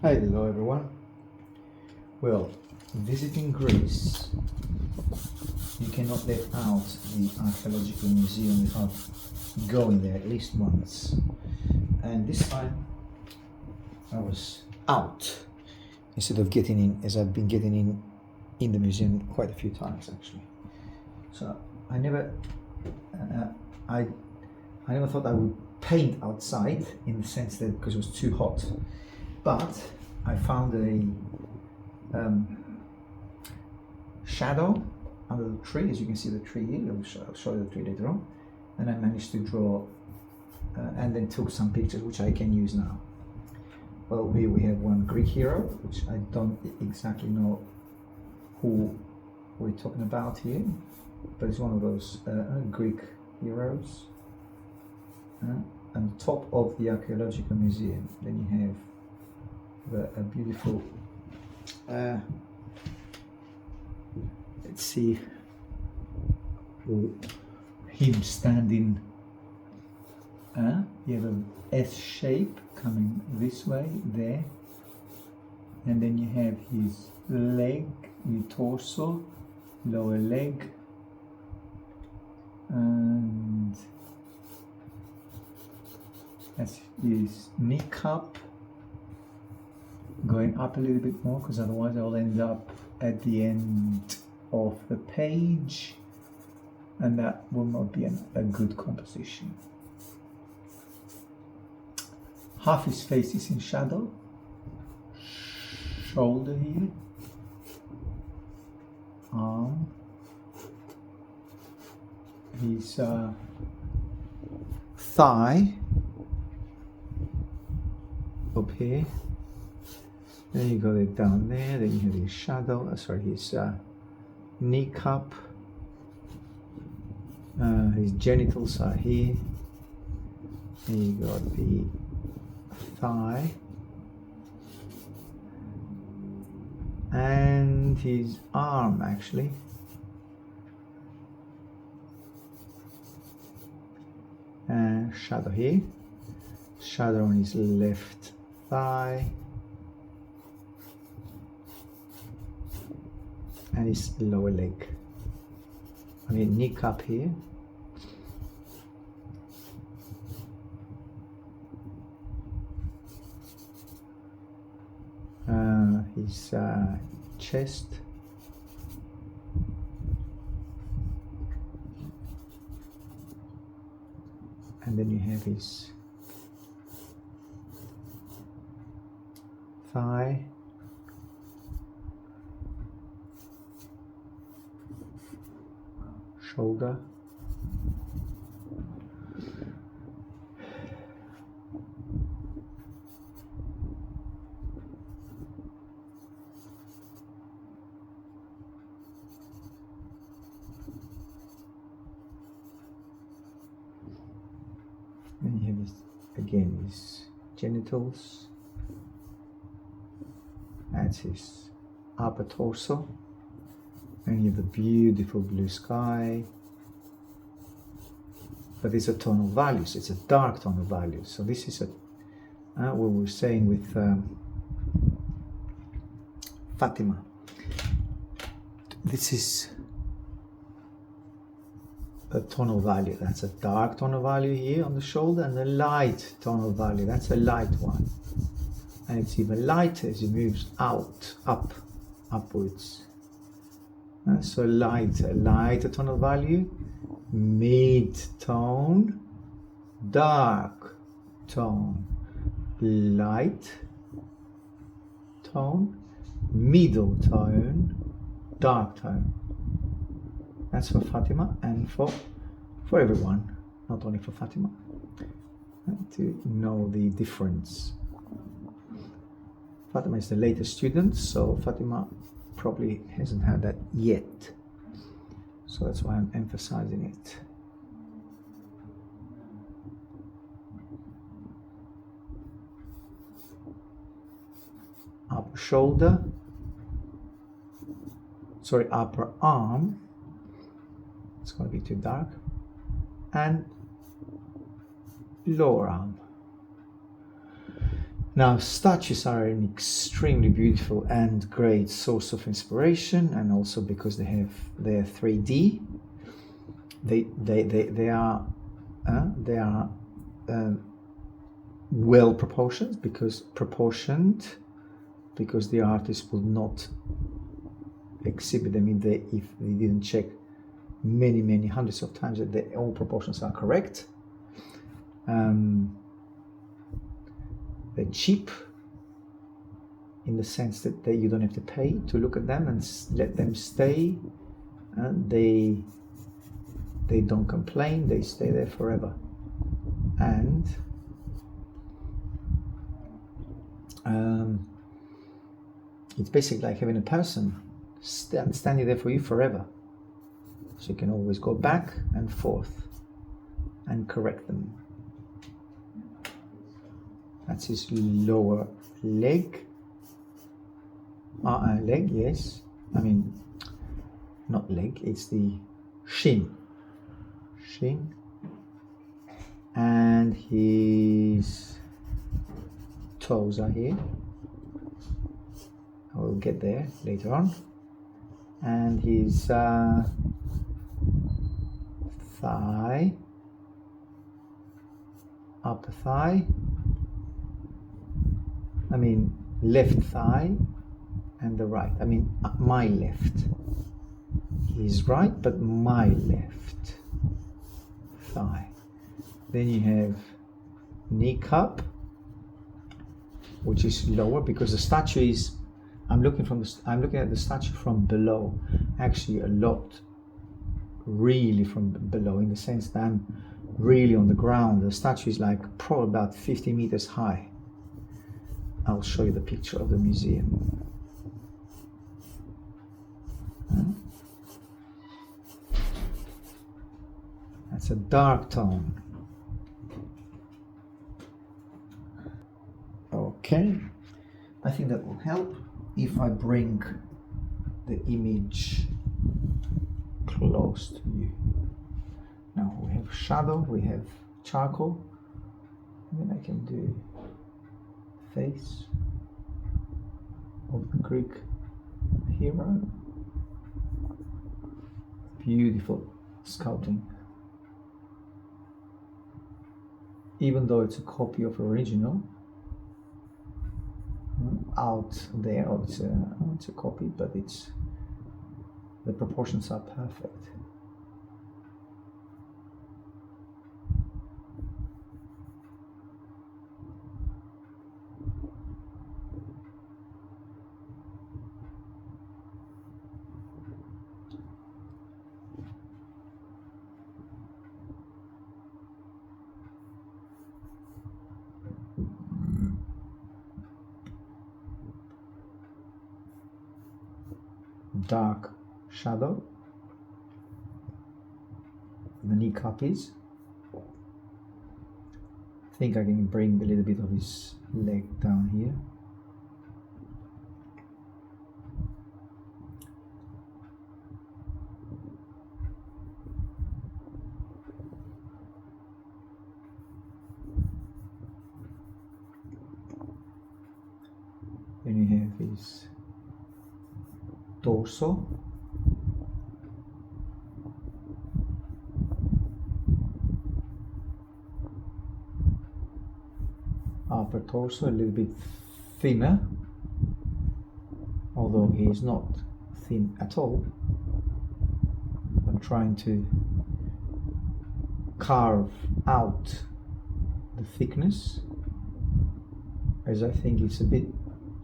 Hello everyone. Well, visiting Greece, you cannot let out the Archaeological Museum without going there at least once. And this time I was out instead of getting in, as I've been getting in the museum quite a few times actually. So I never thought I would paint outside, in the sense that because it was too hot. But I found a shadow under the tree, as you can see the tree here. I'll show you the tree later on. And I managed to draw and then took some pictures which I can use now. Well, here we have one Greek hero, which I don't exactly know who we're talking about here, but it's one of those Greek heroes. On top of the Archaeological Museum, then you have a beautiful, let's see, him standing, you have an S shape coming this way, there, and then you have his leg, his torso, lower leg, and that's his kneecap, going up a little bit more, because otherwise I'll end up at the end of the page and that will not be a good composition. Half his face is in shadow, shoulder here, arm, his thigh up here. Then you got it down there, then you have his shadow, his kneecap, his genitals are here, then you got the thigh, and his arm actually, shadow here, shadow on his left thigh, and his lower leg. Kneecap here. His chest. And then you have his thigh. Shoulder, and you have his genitals, that's his upper torso. And you have the beautiful blue sky, but it's a tonal value, so it's a dark tonal value. So this is what we're saying with Fatima. This is a tonal value. That's a dark tonal value here on the shoulder, and a light tonal value. That's a light one, and it's even lighter as it moves upwards. So lighter tonal value, mid-tone, dark tone, light tone, middle tone, dark tone. That's for Fatima and for everyone, not only for Fatima, to know the difference. Fatima is the latest student, so Fatima probably hasn't had that yet, so that's why I'm emphasizing it. Upper shoulder, upper arm, it's going to be too dark, and lower arm. Now, statues are an extremely beautiful and great source of inspiration, and also because they're 3D. They are well proportioned because the artist will not exhibit them if they didn't check many hundreds of times that all proportions are correct. They're cheap in the sense that you don't have to pay to look at them and let them stay. They don't complain, they stay there forever. And it's basically like having a person standing there for you forever. So you can always go back and forth and correct them. That's his lower leg. Leg, yes. I mean, not leg, it's the shin. Shin. And his toes are here. I will get there later on. And his thigh, upper thigh, I mean left thigh, and the right, I mean my left. His right, but my left thigh. Then you have knee cup, which is lower because the statue is, I'm looking at the statue from below, actually a lot really from below, in the sense that I'm really on the ground. The statue is like probably about 50 meters high. I'll show you the picture of the museum. That's a dark tone. Okay, I think that will help if I bring the image close to you. Now we have shadow, we have charcoal, and then I can do face of the Greek hero. Beautiful sculpting. Even though it's a copy of original out there, or it's a copy, but the proportions are perfect. Dark shadow, the kneecap is. I think I can bring a little bit of his leg down here. Then you have his torso, upper torso, a little bit thinner, although he is not thin at all. I'm trying to carve out the thickness, as I think it's a bit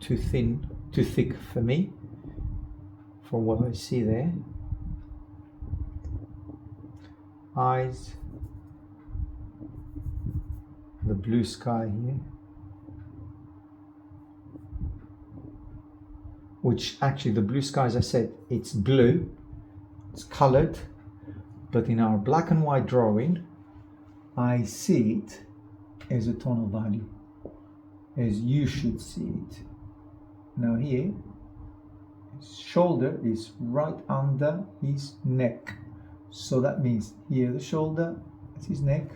too thick for me, from what I see there. Eyes, the blue sky here, which actually the blue sky, as I said, it's blue, it's colored, but in our black and white drawing I see it as a tonal value, as you should see it. Now here, his shoulder is right under his neck, so that means here the shoulder, that's his neck,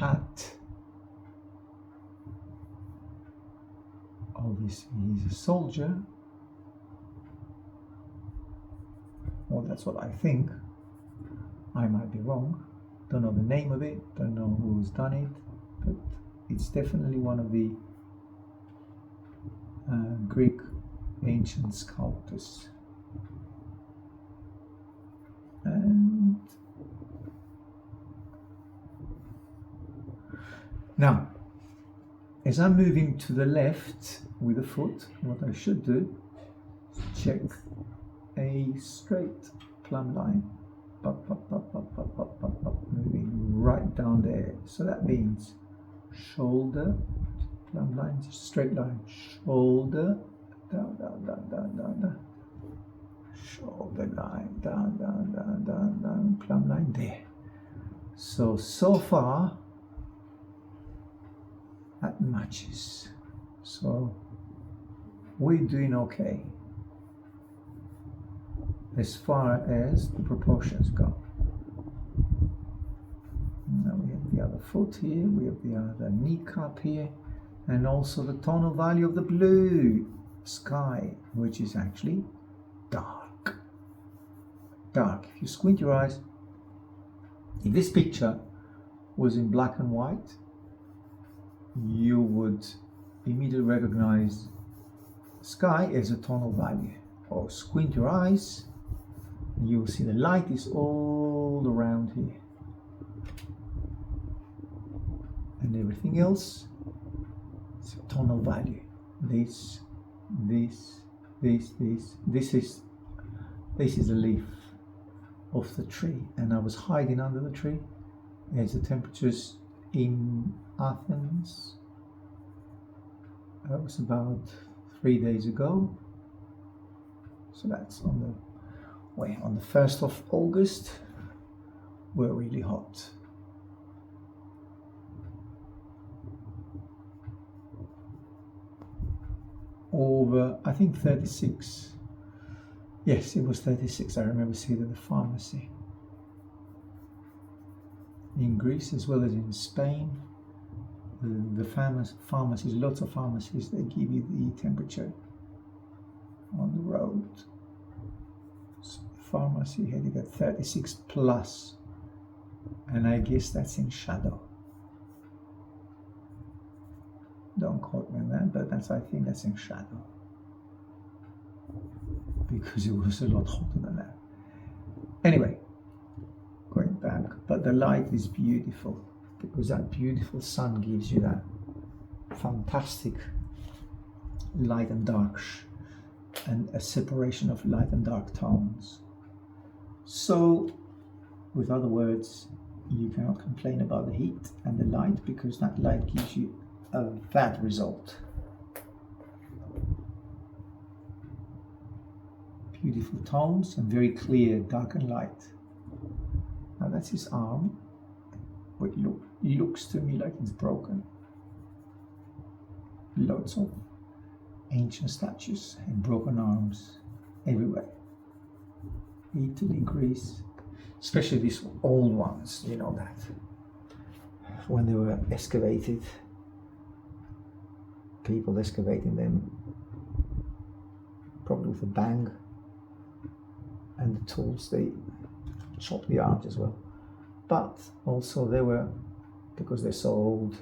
hat. Obviously he's a soldier. Well, that's what I think. I might be wrong. Don't know the name of it, don't know who's done it, but it's definitely one of the Greek ancient sculptors. And now, as I'm moving to the left with the foot, what I should do is check a straight plumb line, moving right down there. So that means shoulder, plumb line, straight line, shoulder, down, shoulder line, down, plumb line there. So far, that matches. So we're doing okay as far as the proportions go. Now we have the other foot here, we have the other kneecap here, and also the tonal value of the blue sky, which is actually dark. Dark. If you squint your eyes, if this picture was in black and white, you would immediately recognize sky as a tonal value. Or squint your eyes, and you will see the light is all around here. And everything else is a tonal value. This is the leaf of the tree, and I was hiding under the tree as the temperatures in Athens, that was about 3 days ago, so that's on the 1st of August, were really hot. Over, I think 36. Yes, it was 36. I remember seeing it at the pharmacy. In Greece as well as in Spain, the pharmacies, lots of pharmacies, they give you the temperature on the road. So the pharmacy had it at 36 plus, and I guess that's in shadow. Don't quote me on that, but I think that's in shadow, because it was a lot hotter than that. Anyway, going back, but the light is beautiful, because that beautiful sun gives you that fantastic light and dark and a separation of light and dark tones. So, with other words, you cannot complain about the heat and the light, because that light gives you that result. Beautiful tones and very clear dark and light. Now that's his arm, but it looks to me like it's broken. Lots of ancient statues and broken arms everywhere. Italy, Greece, especially these old ones, you know that. When they were excavated, people excavating them, probably with a bang, and the tools, they chopped the arms as well. But also they were, because they're so old,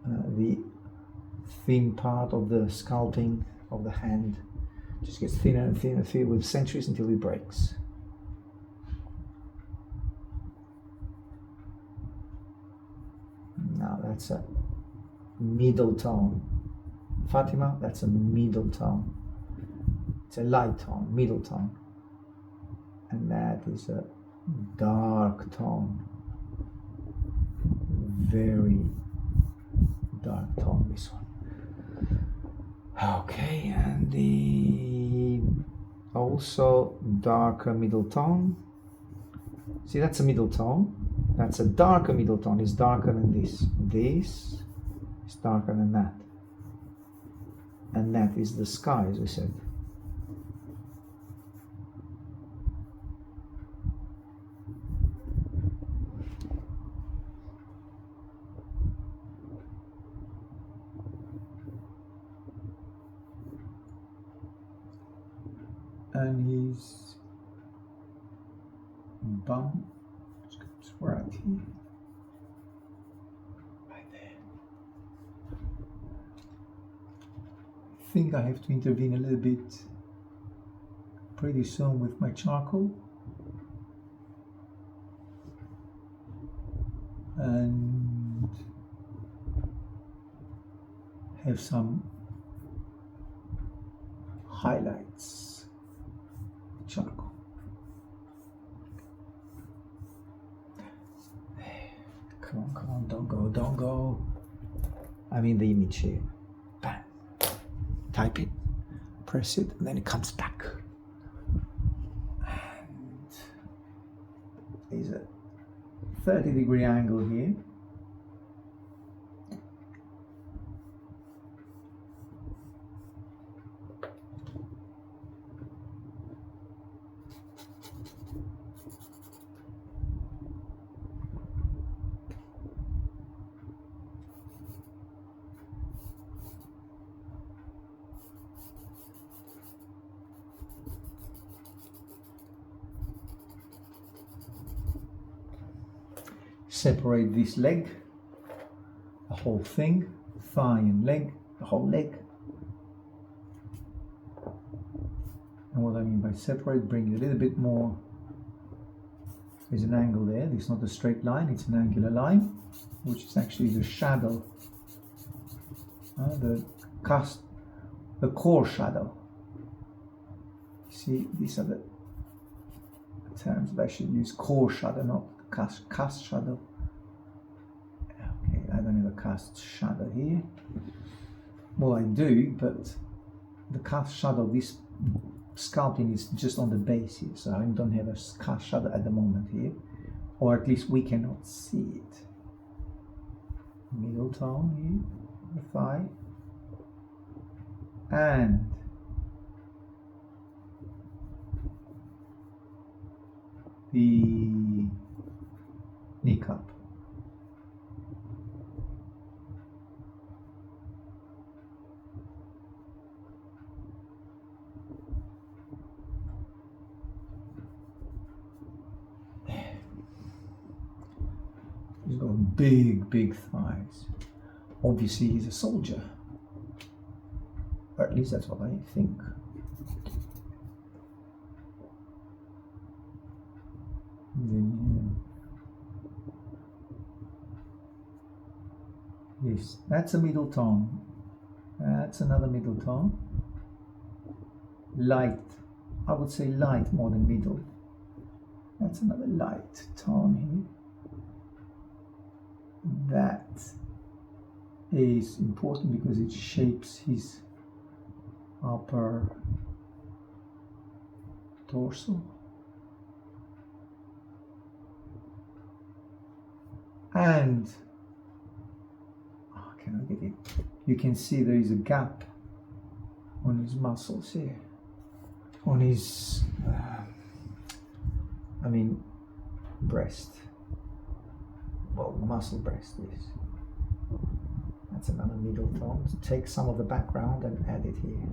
the thin part of the sculpting of the hand just gets thinner and thinner and thinner with centuries until it breaks. Now that's a middle tone. Fatima, that's a middle tone. It's a light tone, middle tone. And that is a dark tone. Very dark tone, this one. Okay, and the also darker middle tone. See, that's a middle tone. That's a darker middle tone. It's darker than this. This is darker than that. And that is the sky, as I said. and his bum comes right here, right there. I think I have to intervene a little bit pretty soon with my charcoal, and have some highlights charcoal. Come on, don't go. I'm in the image here. Bam. Type it, press it, and then it comes back. And there's a 30-degree angle here. Separate this leg, the whole thing, thigh and leg, the whole leg. And what I mean by separate, bring it a little bit more. There's an angle there. It's not a straight line, it's an angular line, which is actually the shadow, the core shadow. See, these are the terms that I should use: core shadow, not cast shadow. Okay, I don't have a cast shadow here. Well, I do, but the cast shadow, this sculpting is just on the base here, so I don't have a cast shadow at the moment here, or at least we cannot see it. Middle tone here, the thigh, and the kneecap. He's got big thighs. Obviously he's a soldier. Or at least that's what I think. Yes, that's a middle tone. That's another middle tone. Light. I would say light more than middle. That's another light tone here. That is important because it shapes his upper torso. And can I get it? You can see there is a gap on his muscles here, on his breast. Well, muscle breast is. That's another middle tone. Take some of the background and add it here.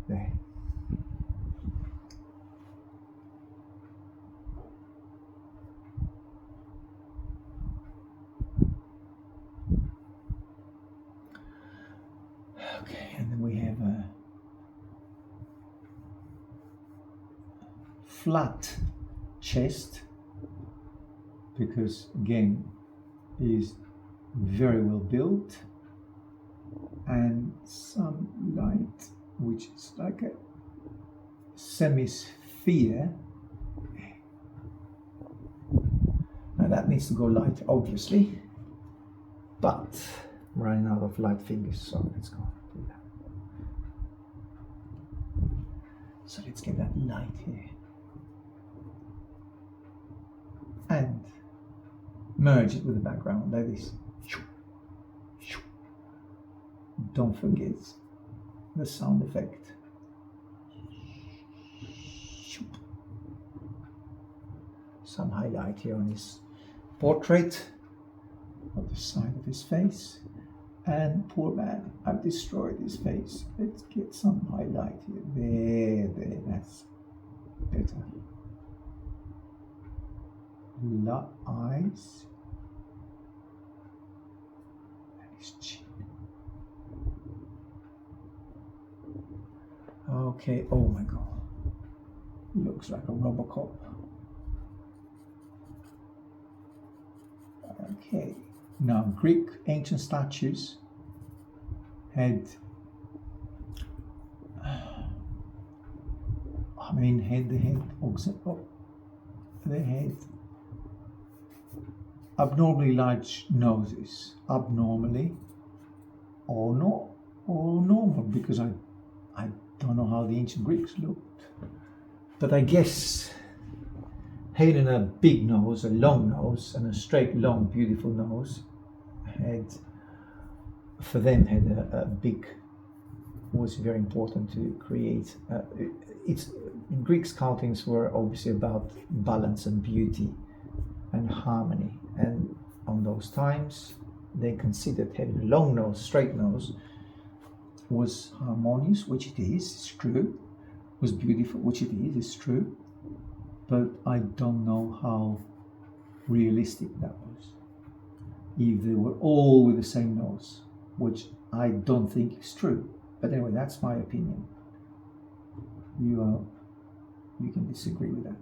There. Okay, and then we have a flat chest, because again is very well built, and some light which is like a semi-sphere. Now that needs to go light, obviously, but I'm running out of light fingers, so let's go do that. So let's get that light here and merge it with the background like this. Don't forget the sound effect. Some highlight here on his portrait, on the side of his face, And poor man, I've destroyed his face. Let's get some highlight here. There, that's better. Eyes. And his chin. Okay, oh my god. Looks like a Robocop. Okay, now Greek ancient statues had, they had abnormally large noses, abnormally or not, or normal, because I don't know how the ancient Greeks looked, but I guess having a big nose, a long nose, and a straight, long, beautiful nose was very important to create. Greek sculptings were obviously about balance and beauty and harmony, and on those times they considered having a long nose, straight nose was harmonious, which it is, it's true, was beautiful, which it is, it's true, but I don't know how realistic that was. If they were all with the same nose, which I don't think is true. But anyway, that's my opinion. You can disagree with that.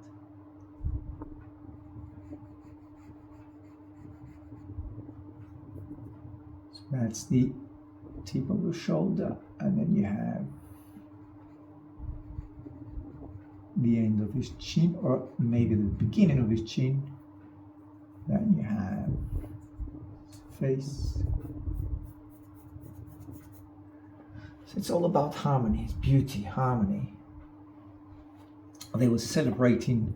So that's the tip of the shoulder, and then you have the end of his chin, or maybe the beginning of his chin. Then you have face. So it's all about harmony, it's beauty, harmony. They were celebrating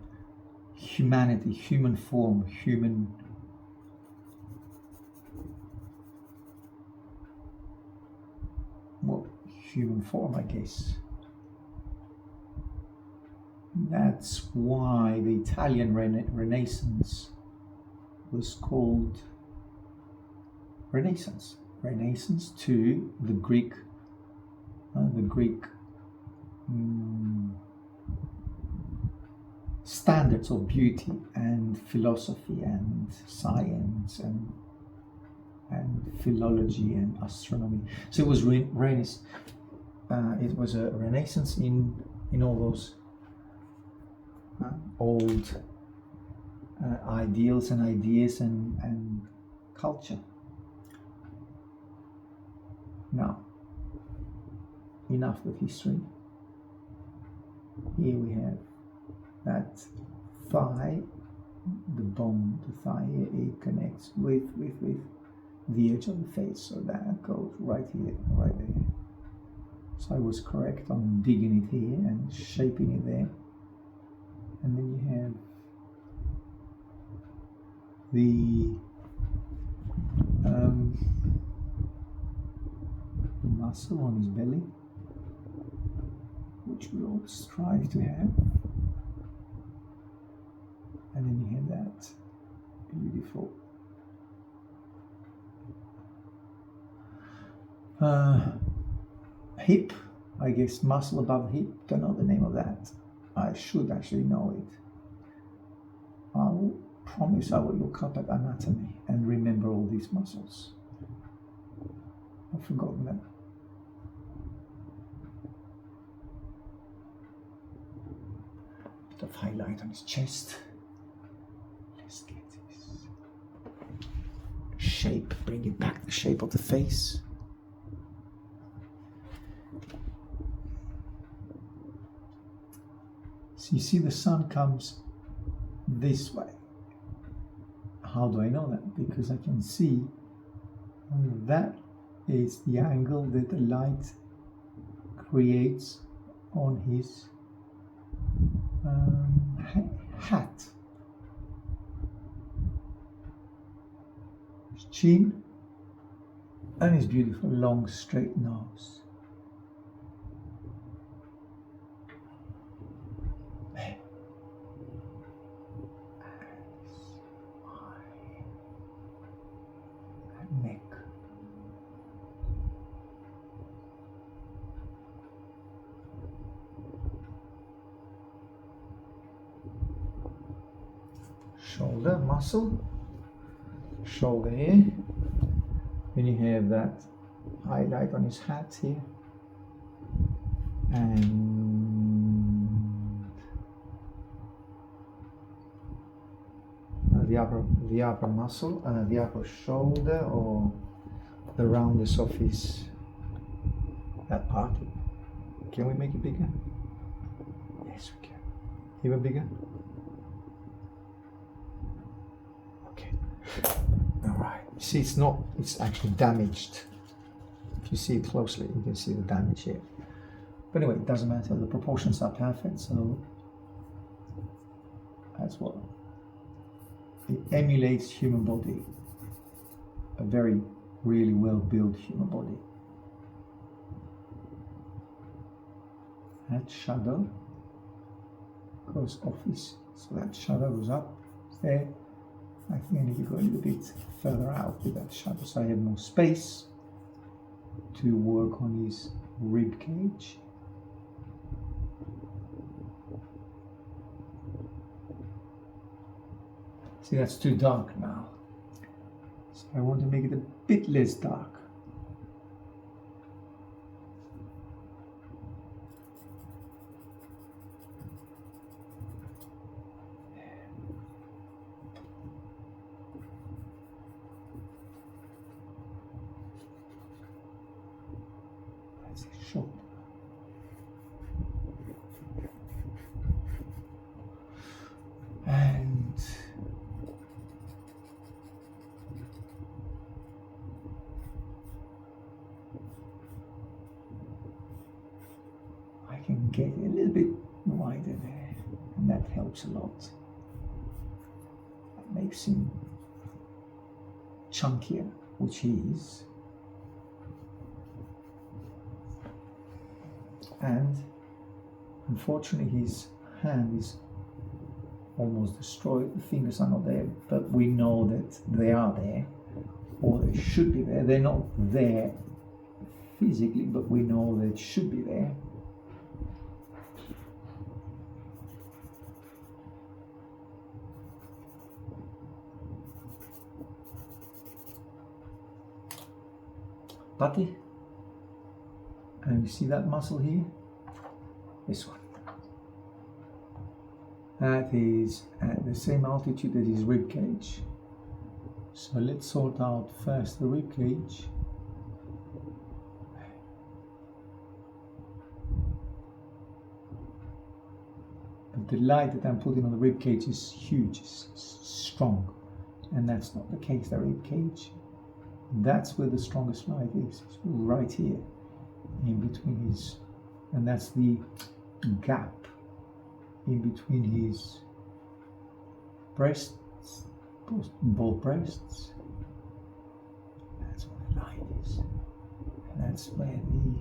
humanity, human form, human form, I guess. That's why the Italian Renaissance was called Renaissance. Renaissance to the Greek standards of beauty and philosophy and science and philology and astronomy. So it was it was a renaissance in all those old ideals and ideas and culture. Now, enough with history. Here we have that thigh, the bone, the thigh here, it connects with the edge of the face, so that goes right here, right there. So I was correct on digging it here and shaping it there. And then you have the muscle on his belly, which we all strive to have. And then you have that beautiful hip, I guess, muscle above hip. Don't know the name of that. I should actually know it. I'll promise I will look up at anatomy and remember all these muscles. I've forgotten them. Bit of highlight on his chest. Let's get this shape, bring it back, the shape of the face. So you see the sun comes this way. How do I know that? Because I can see that is the angle that the light creates on his hat. His chin and his beautiful long straight nose. Neck. shoulder muscle, shoulder here. Then you have that highlight on his hat here, and the upper muscle, the upper shoulder, or the roundness of his that part. Can we make it bigger? Yes, we can. Even bigger. Okay. All right. See, it's actually damaged. If you see it closely, you can see the damage here. But anyway, it doesn't matter. The proportions are perfect, so that's what it emulates human body. A very, really well-built human body. That shadow goes off his, so that shadow goes up there. I think I need to go a little bit further out with that shadow so I have more space to work on his rib cage. See, that's too dark now, so I want to make it a bit less dark. Sure. And I can get a little bit wider there, and that helps a lot. That makes him chunkier, which he is. And unfortunately his hand is almost destroyed. The fingers are not there, but we know that they are there, or they should be there. They're not there physically, but we know they should be there. Putty. And you see that muscle here? This one. That is at the same altitude as his rib cage. So let's sort out first the rib cage. But the light that I'm putting on the rib cage is huge, it's strong. And that's not the case, the rib cage. That's where the strongest light is. It's right here. In between his, and that's the gap in between his breasts, both breasts. That's where the light is, and that's where the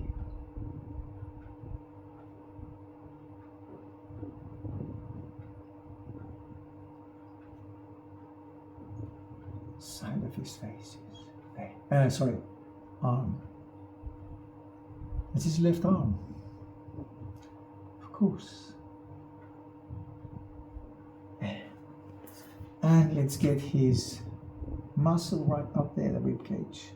side of his face is. There. Sorry, arm. It's his left arm, of course. And let's get his muscle right up there, the rib cage.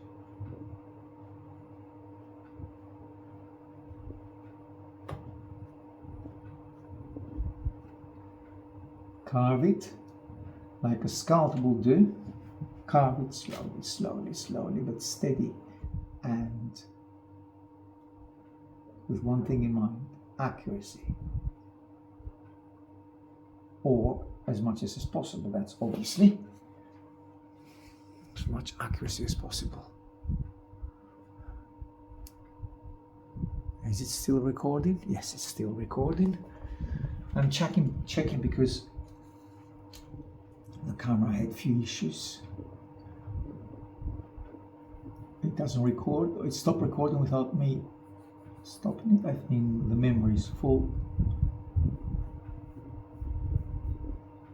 Carve it like a sculptor will do. Carve it slowly, slowly, slowly, but steady, and with one thing in mind: accuracy, or as much as is possible. That's obviously as much accuracy as possible. Is it still recording? Yes, it's still recording. I'm checking because the camera had a few issues. It doesn't record. It stopped recording without me stopping it. I think the memory is full,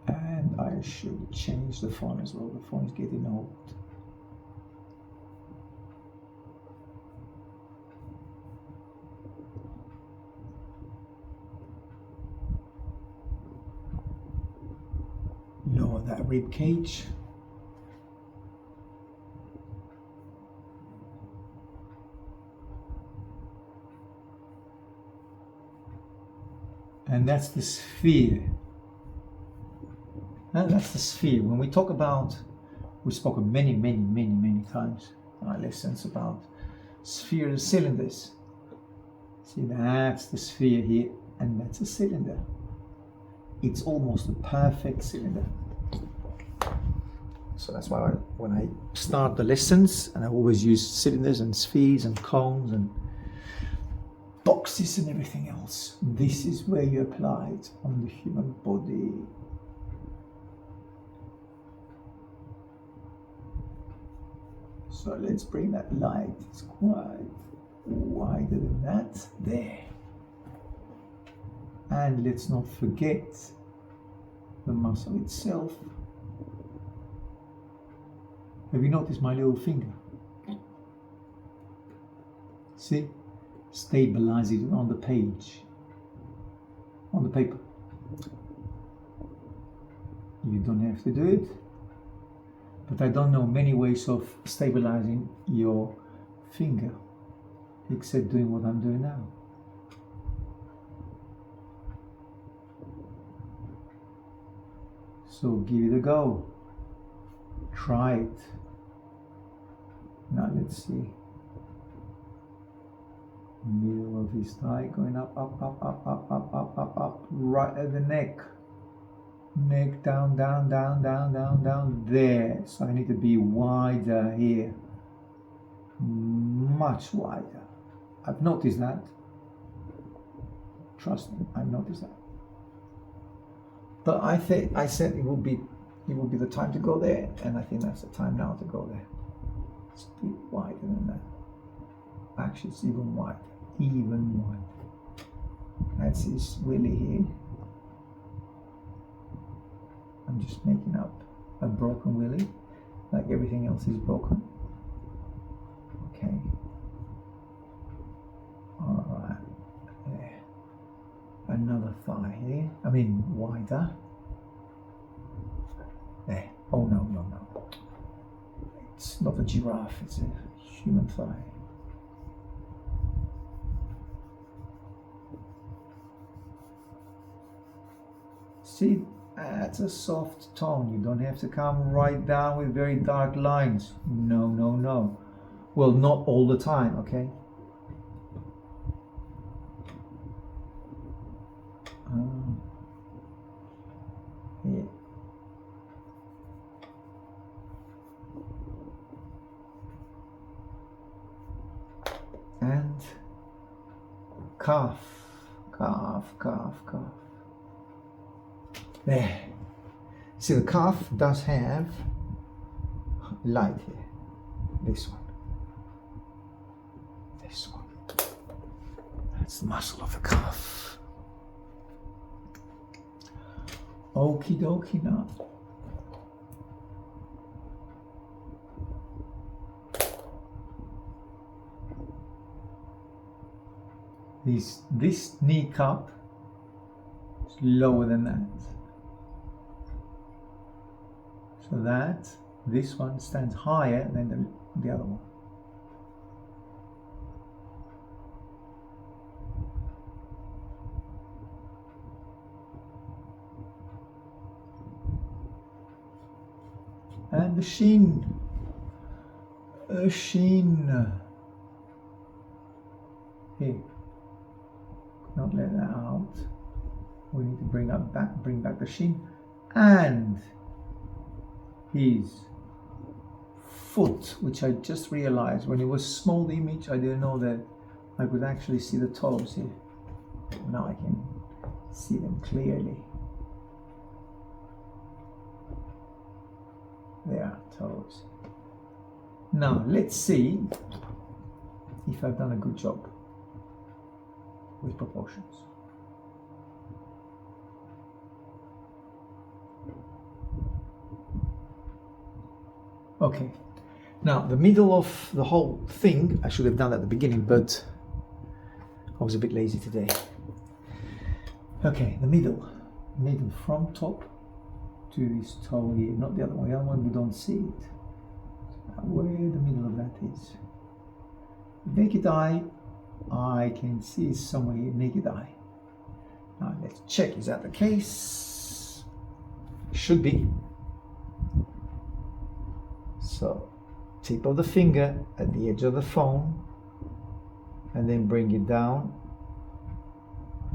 and I should change the phone as well. The phone is getting old. Lower that rib cage. And that's the sphere. And that's the sphere. When we talk about, we spoke many times in our lessons about spheres, cylinders. See, that's the sphere here, and that's a cylinder. It's almost a perfect cylinder. So that's why when I start the lessons, and I always use cylinders and spheres and cones and boxes and everything else. This is where you apply it on the human body. So let's bring that light. It's quite wider than that. There. And let's not forget the muscle itself. Have you noticed my little finger? See? Stabilize it on the page, on the paper. You don't have to do it, but I don't know many ways of stabilizing your finger except doing what I'm doing now. So give it a go. Try it. Now let's see. Middle of his thigh, going up, right at the neck. Neck down, there. So I need to be wider here. Much wider. I've noticed that. Trust me, I've noticed that. But I said it would be the time to go there, and I think that's the time now to go there. It's a bit wider than that. Actually, it's even wider. Even wider. That's his willy here. I'm just making up a broken willy, like everything else is broken. Okay. Alright. There. Another thigh here. I mean wider. There. Oh no. It's not a giraffe, it's a human thigh. See, that's a soft tone. You don't have to come right down with very dark lines. No. Well, not all the time, okay? Yeah. And calf. There. See, the calf does have light here. This one. That's the muscle of the calf. Okie dokie now. This knee cup is lower than that. So that this one stands higher than the other one. And the shin. Here. Not let that out. We need to bring back the shin and his foot, which I just realized when it was small image, I didn't know that I could actually see the toes here. Now I can see them clearly. There are toes. Now let's see if I've done a good job with proportions. Okay, now the middle of the whole thing, I should have done at the beginning, but I was a bit lazy today. Okay, the middle from top to this toe here, not the other one. The other one we don't see it. Where the middle of that is. Naked eye, I can see somewhere here, naked eye. Now let's check, is that the case? Should be. So, tip of the finger at the edge of the phone, and then bring it down.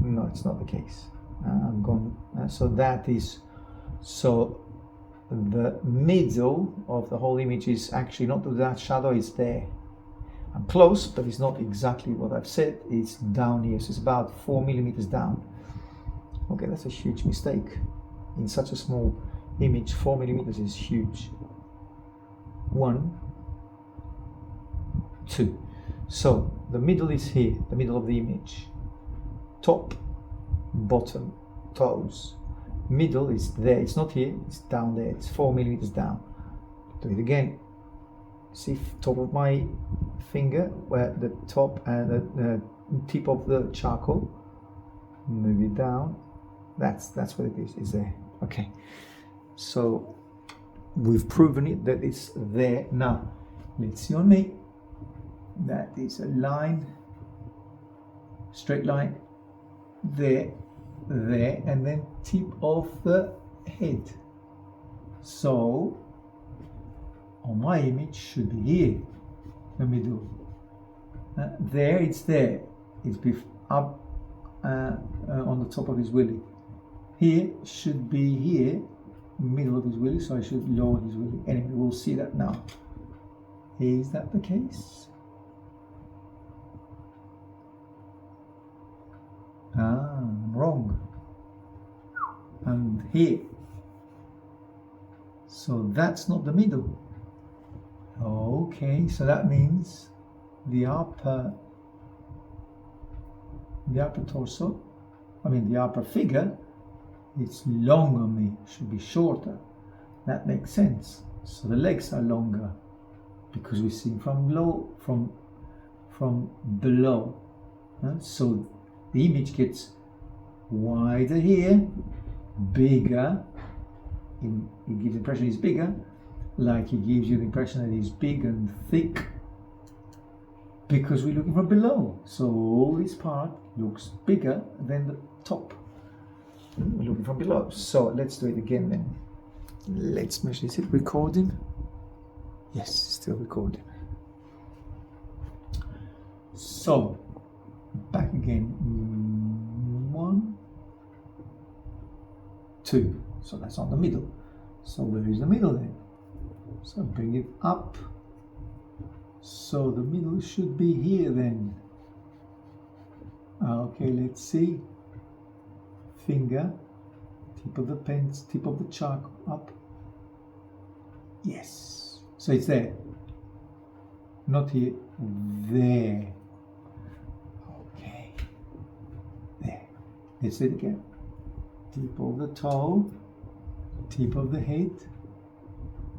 No, it's not the case. I'm gone. So that is, so the middle of the whole image is actually not that shadow, is there. I'm close, but it's not exactly what I've said. It's down here, so it's about 4 millimeters down. Okay, that's a huge mistake. In such a small image, 4 millimeters is huge. 1, 2. So the middle is here, the middle of the image. Top, bottom, toes. Middle is there, it's not here, it's down there, it's 4 millimeters down. Do it again. See top of my finger, where the top and the tip of the charcoal. Move it down. That's what it is. It's there. Okay. So we've proven it that it's there. Now let's see on me. That is a line, straight line, there, and then tip of the head. So on my image should be here, the middle. There, it's there. It's up on the top of his willy. Here should be here, middle of his willy, so I should lower his willy. Anyway, we'll see that now. Is that the case? I'm wrong. And here. So that's not the middle. Okay, so that means the upper torso, the upper figure, it's long on me, should be shorter. That makes sense. So the legs are longer because we see from below. So the image gets wider here, bigger. It gives the impression he's bigger, like it gives you the impression that he's big and thick, because we're looking from below. So all this part looks bigger than the top. We're looking from below. So let's do it again then. Let's measure. Is it recording? Yes, it's still recording. So back again. 1, 2. So that's on the middle. So where is the middle then? So bring it up. So the middle should be here then. Okay, let's see. Finger, tip of the pen, tip of the chalk up. Yes. So it's there. Not here. There. Okay. There. Let's do it again. Tip of the toe, tip of the head.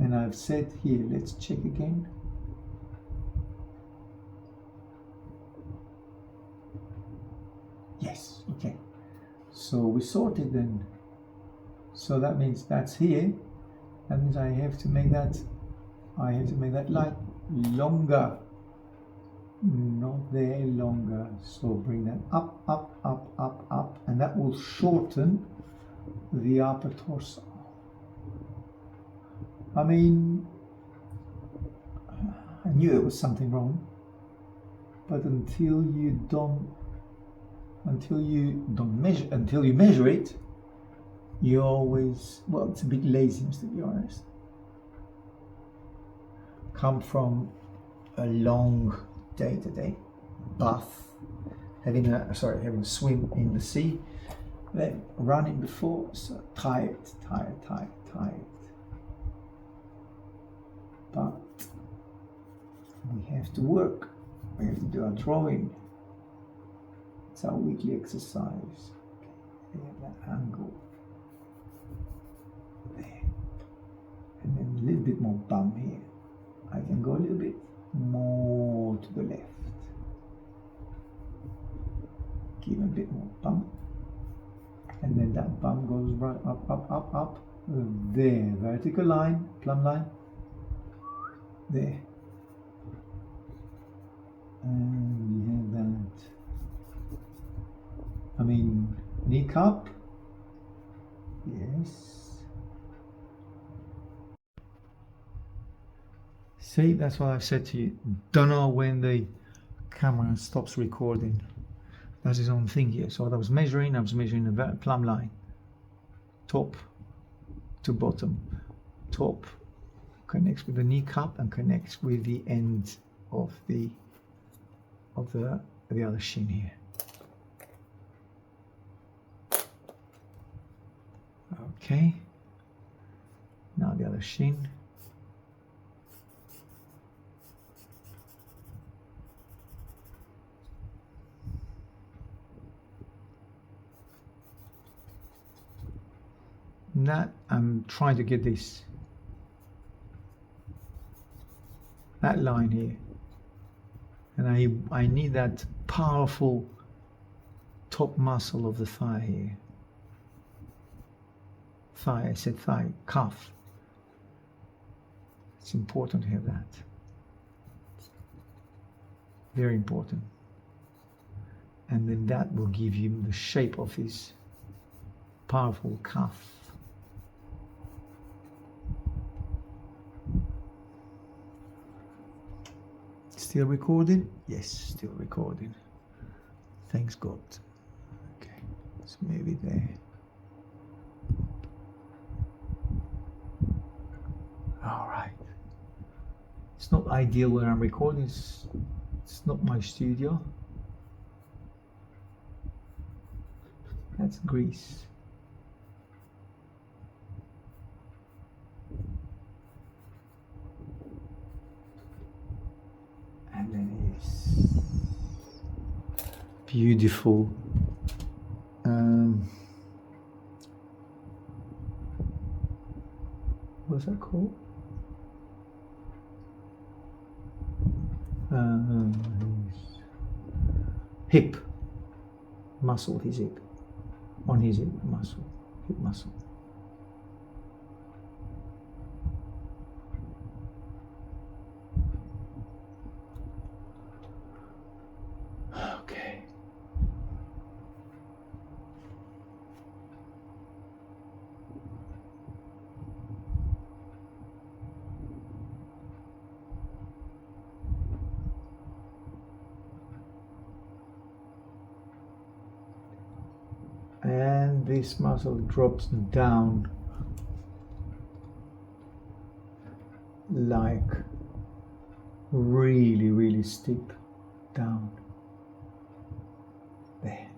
And I've said here, let's check again. Yes, okay. So we sorted then. So that means that's here. That means I have to make that light longer. Not there, longer. So bring that up, up, up, up, up, and that will shorten the upper torso. I mean, I knew there was something wrong, but until you measure it, you always, well, it's a bit laziness, to be honest. Come from a long day-to-day bath, having a swim in the sea, then running before, so tired. But we have to work. We have to do our drawing. It's our weekly exercise. Okay, that angle. There. And then a little bit more bum here. I can go a little bit more to the left. Give a bit more bump. And then that bump goes right up, up, up, up. there, vertical line, plumb line, there, and you have that, I mean, kneecap, yes, see, that's what I've said to you, don't know when the camera stops recording, that's his own thing here. So what I was measuring the plumb line, top to bottom, top connects with the kneecap and connects with the end of the other shin here. Okay, now the other shin. That I'm trying to get that line here, and I need that powerful top muscle of the thigh here. Thigh, I said thigh, calf. It's important to have that. Very important. And then that will give you the shape of his powerful calf. Still recording? Yes, still recording. Thanks God. Okay, let's move it there. All right. It's not ideal where I'm recording. It's not my studio. That's Greece. And then it's beautiful what's that called? His hip muscle, his hip, on his hip muscle, hip muscle. Okay. And this muscle drops down like really, really steep down there.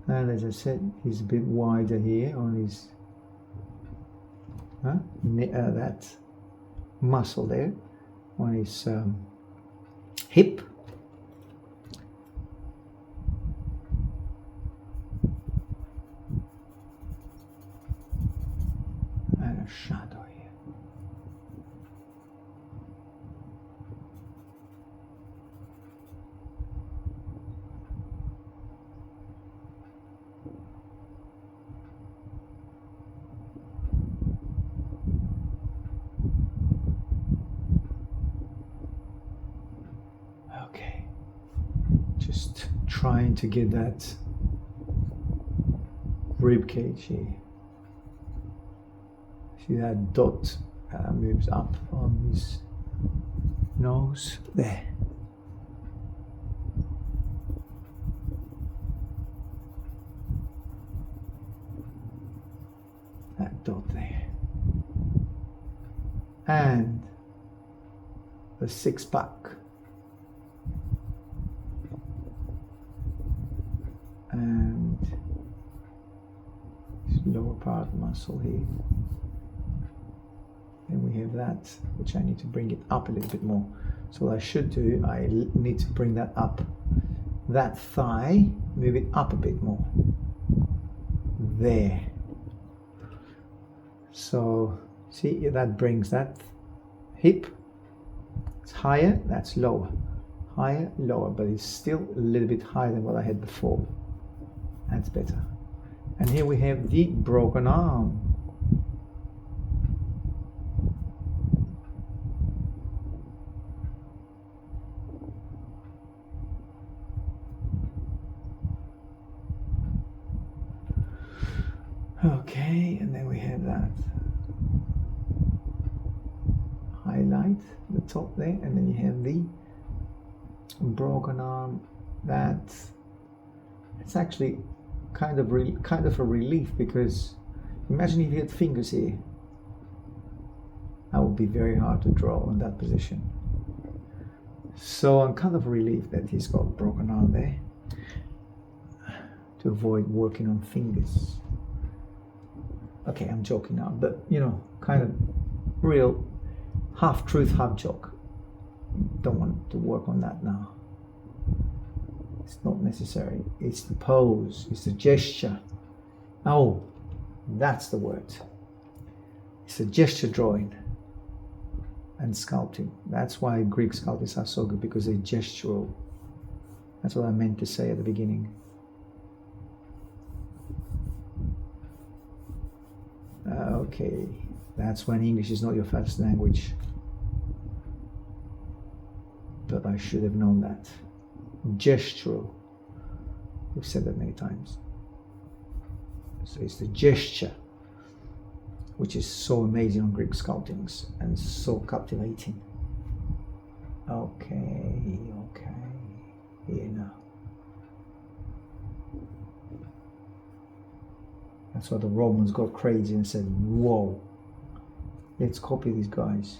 And as I said, he's a bit wider here on his that muscle there on his hip. And a shadow here. Okay, just trying to get that rib cage here. See that dot moves up on his nose there. That dot there. And the six pack. And this lower part muscle here. And we have that, which I need to bring it up a little bit more. So what I should do, I need to bring that up. That thigh, move it up a bit more. There. So, see, that brings that hip. It's higher, that's lower. Higher, lower, but it's still a little bit higher than what I had before. That's better. And here we have the broken arm. Okay, and then we have that. Highlight the top there, and then you have the broken arm. That it's actually kind of a relief, because imagine if you had fingers here. That would be very hard to draw in that position. So I'm kind of relieved that he's got a broken arm there, to avoid working on fingers. Okay, I'm joking now, but you know, kind of real half truth, half joke. Don't want to work on that now. It's not necessary. It's the pose, it's the gesture. Oh, that's the word. It's a gesture drawing and sculpting. That's why Greek sculptors are so good, because they're gestural. That's what I meant to say at the beginning. Okay, that's when English is not your first language. But I should have known that. Gestural. We've said that many times. So it's the gesture which is so amazing on Greek sculptings and so captivating. Okay, here now. That's why the Romans got crazy and said, whoa, let's copy these guys.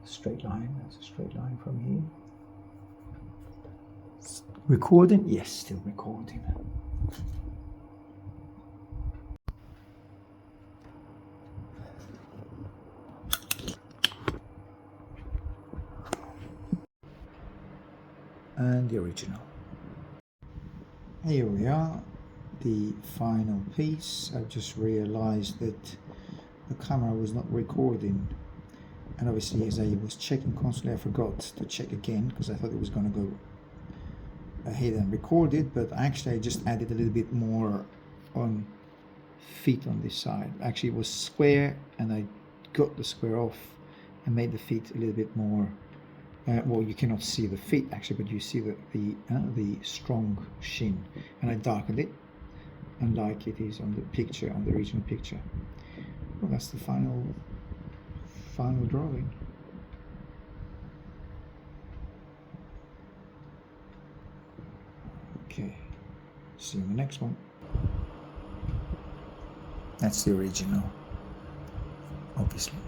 Straight line, that's a straight line from here. Recording? Yes, still recording. And the original. Here we are, the final piece. I've just realized that the camera was not recording, and obviously as I was checking constantly, I forgot to check again because I thought it was going to go ahead and record it, but actually I just added a little bit more on feet on this side. Actually it was square, and I got the square off and made the feet a little bit more well, you cannot see the feet actually, but you see the strong shin, and I darkened it, and like it is on the picture, on the original picture. Well, that's the final drawing. Okay, see you in the next one. That's the original, obviously.